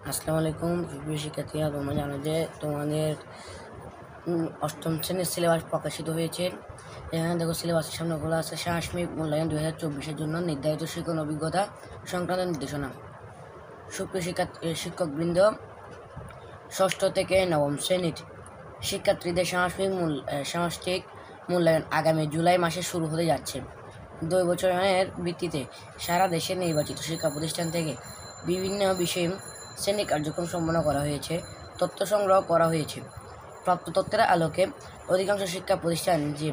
আসসালামু আলাইকুম প্রিয় শিক্ষার্থীরা, তোমরা জানো যে তোমাদের অষ্টম শ্রেণীর সিলেবাস প্রকাশিত হয়েছে। এখানে দেখো সিলেবাসের সামনে খোলা আছে সাময়িক মূল্যায়ন 2024-এর জন্য নির্ধারিত শিক্ষণ অভিজ্ঞতা সংক্রান্ত নির্দেশনা। সুপ্রিয় শিক্ষকবৃন্দ, ষষ্ঠ থেকে নবম শ্রেণীর শিক্ষার্থীদের সামষ্টিক মূল্যায়ন আগামী জুলাই মাসে শুরু হতে যাচ্ছে। 2 বছরের ভিত্তিতে সারা দেশে নির্বাচিত শিক্ষা প্রতিষ্ঠান থেকে বিভিন্ন বিষয়ে শ্রেণী কার্যক্রম সম্পন্ন করা হয়েছে। তথ্য সংগ্রহ করা হয়েছে। প্রাপ্ত তথ্যের আলোকে অধিকাংশ শিক্ষা প্রতিষ্ঠান যে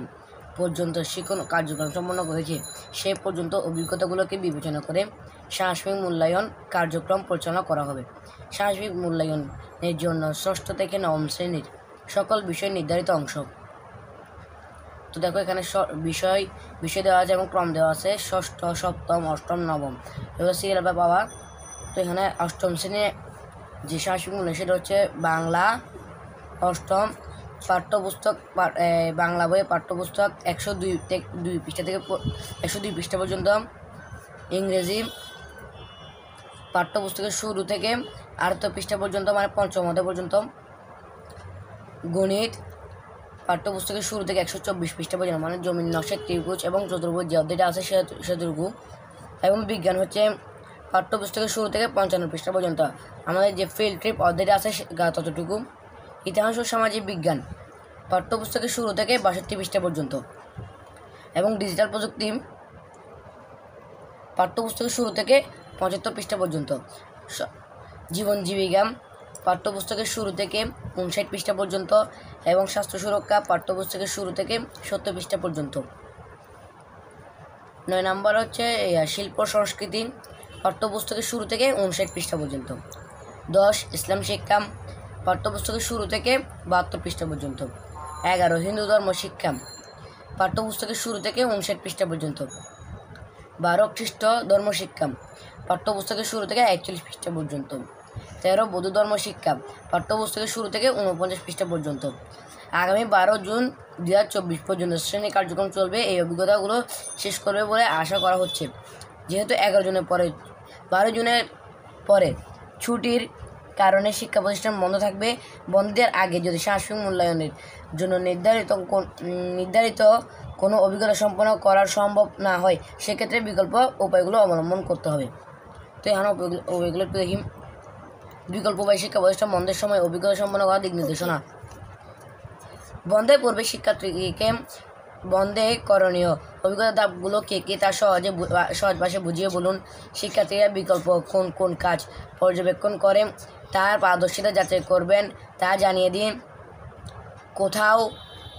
পর্যন্ত শিক্ষণ কার্যক্রম সম্পন্ন করেছে সে পর্যন্ত অভিজ্ঞতাগুলোকে বিবেচনা করে সামষ্টিক মূল্যায়ন কার্যক্রম পরিচালনা করা হবে। সামষ্টিক মূল্যায়নের জন্য ষষ্ঠ থেকে নবম শ্রেণীর সকল বিষয় নির্ধারিত অংশ। তো দেখো এখানে বিষয় দেওয়া আছে এবং ক্রম দেওয়া আছে, ষষ্ঠ, সপ্তম, অষ্টম, নবম, এবার সিরিয়াল পাওয়া। তো এখানে অষ্টম শ্রেণীর যে সামষ্টিক মূল্যায়ন সেটা হচ্ছে বাংলা অষ্টম পাঠ্যপুস্তক, বাংলা বইয়ের পাঠ্যপুস্তক 102 পৃষ্ঠা থেকে 102 পৃষ্ঠা পর্যন্ত, ইংরেজি পাঠ্যপুস্তকের শুরু থেকে 78 পৃষ্ঠা পর্যন্ত মানে পঞ্চম অধ্যায় পর্যন্ত, গণিত পাঠ্যপুস্তকের শুরু থেকে 124 পৃষ্ঠা পর্যন্ত মানে জমিন নকশা, ত্রিভুজ এবং চতুর্ভুজ যে অধ্যায়টা আছে সেটুকু, এবং বিজ্ঞান হচ্ছে পাঠ্যপুস্তকের শুরু থেকে 55 পৃষ্ঠা পর্যন্ত, আমাদের যে ফিল্ড ট্রিপ অধ্যায়টা আছে ততটুকু। ইতিহাস ও সামাজিক বিজ্ঞান পাঠ্যপুস্তকের শুরু থেকে 62 পৃষ্ঠা পর্যন্ত, এবং ডিজিটাল প্রযুক্তি পাঠ্যপুস্তকের শুরু থেকে 75 পৃষ্ঠা পর্যন্ত, জীবন জীবিকা পাঠ্যপুস্তকের শুরু থেকে 59 পৃষ্ঠা পর্যন্ত, এবং স্বাস্থ্য সুরক্ষা পাঠ্যপুস্তকের শুরু থেকে 70 পৃষ্ঠা পর্যন্ত। 9 নম্বর হচ্ছে শিল্প সংস্কৃতি পাঠ্যপুস্তকের শুরু থেকে 59 পৃষ্ঠা পর্যন্ত। 10 ইসলাম শিক্ষা পাঠ্যপুস্তকের শুরু থেকে 72 পৃষ্ঠা পর্যন্ত। 11 হিন্দু ধর্ম শিক্ষা পাঠ্যপুস্তকের শুরু থেকে 59 পৃষ্ঠা পর্যন্ত। 12 খ্রিস্ট ধর্ম শিক্ষা পাঠ্যপুস্তকের শুরু থেকে 41 পৃষ্ঠা পর্যন্ত। 13 বৌদ্ধ ধর্ম শিক্ষা পাঠ্যপুস্তকের শুরু থেকে 49 পৃষ্ঠা পর্যন্ত। আগামী 12 জুন 2024 পর্যন্ত শ্রেণী কার্যক্রম চলবে। এই অভিজ্ঞতাগুলো শেষ করবে বলে আশা করা হচ্ছে। যেহেতু 12 জুনের পরে ছুটির কারণে শিক্ষা প্রতিষ্ঠান বন্ধ থাকবে, বন্ধের আগে যদি সামষ্টিক মূল্যায়নের জন্য নির্ধারিত কোনো অভিজ্ঞতা সম্পন্ন করা সম্ভব না হয় সেক্ষেত্রে বিকল্প উপায়গুলো অবলম্বন করতে হবে। তো এখানে উপায়গুলো একটু দেখি। বিকল্প উপায় শিক্ষা প্রতিষ্ঠান বন্ধের সময় অভিজ্ঞতা সম্পন্ন করার দিক নির্দেশনা। বন্ধের পূর্বে শিক্ষার্থীকে বন্ধে করণীয় অভিজ্ঞতা ধাপগুলো কে তা সহজ ভাষায় বুঝিয়ে বলুন। শিক্ষার্থীরা বিকল্প কোন কাজ পর্যবেক্ষণ করে তার পারদর্শিতা যাচাই করবেন তা জানিয়ে দিন। কোথাও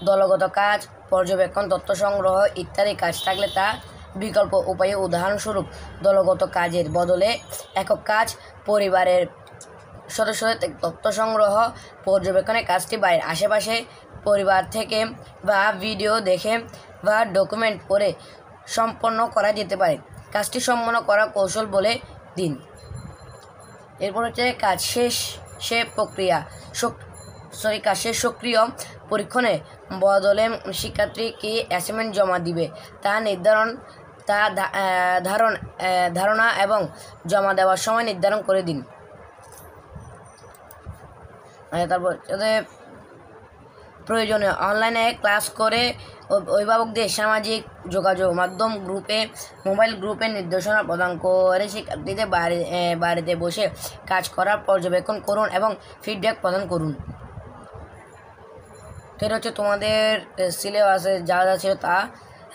দলগত কাজ, পর্যবেক্ষণ, তথ্য সংগ্রহ ইত্যাদি কাজ থাকলে তা বিকল্প উপায়ে, উদাহরণস্বরূপ দলগত কাজের বদলে একক কাজ, পরিবারের সদস্যদের তথ্য সংগ্রহ, পর্যবেক্ষণের কাজটি বাড়ির আশেপাশে পরিবার থেকে বা ভিডিও দেখে বা ডকুমেন্ট করে সম্পন্ন করা যেতে পারে। কাজটি সম্পন্ন করার কৌশল বলে দিন। এরপর হচ্ছে কাজ শেষ সক্রিয় পরীক্ষণে বদলে শিক্ষার্থী কি অ্যাসাইনমেন্ট জমা দিবে ধারণা এবং জমা দেওয়ার সময় নির্ধারণ করে দিন। তারপর প্রয়োজনীয় অনলাইনে ক্লাস করে অভিভাবকদের সামাজিক যোগাযোগ মাধ্যম মোবাইল গ্রুপে নির্দেশনা প্রদান করে শিক্ষার্থীদের বাড়িতে বসে কাজ করার পর্যবেক্ষণ করুন এবং ফিডব্যাক প্রদান করুন। তো এটা হচ্ছে তোমাদের সিলেবাসে যা ছিল তা,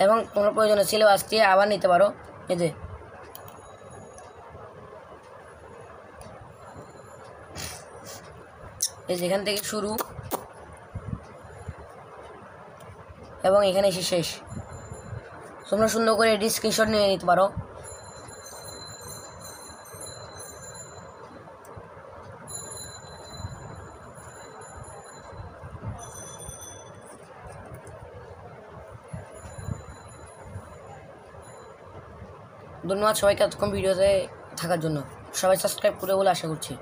এবং তোমরা প্রয়োজনীয় সিলেবাসটি আবার নিতে পারো। যেখান থেকে শুরু এবং এখানে এসে শেষ, তোমরা সুন্দর করে এটি স্ক্রিনশট নিয়ে নিতে পারো। ধন্যবাদ সবাইকে এতক্ষণ ভিডিওতে থাকার জন্য। সবাই সাবস্ক্রাইব করে বলে আশা করছি।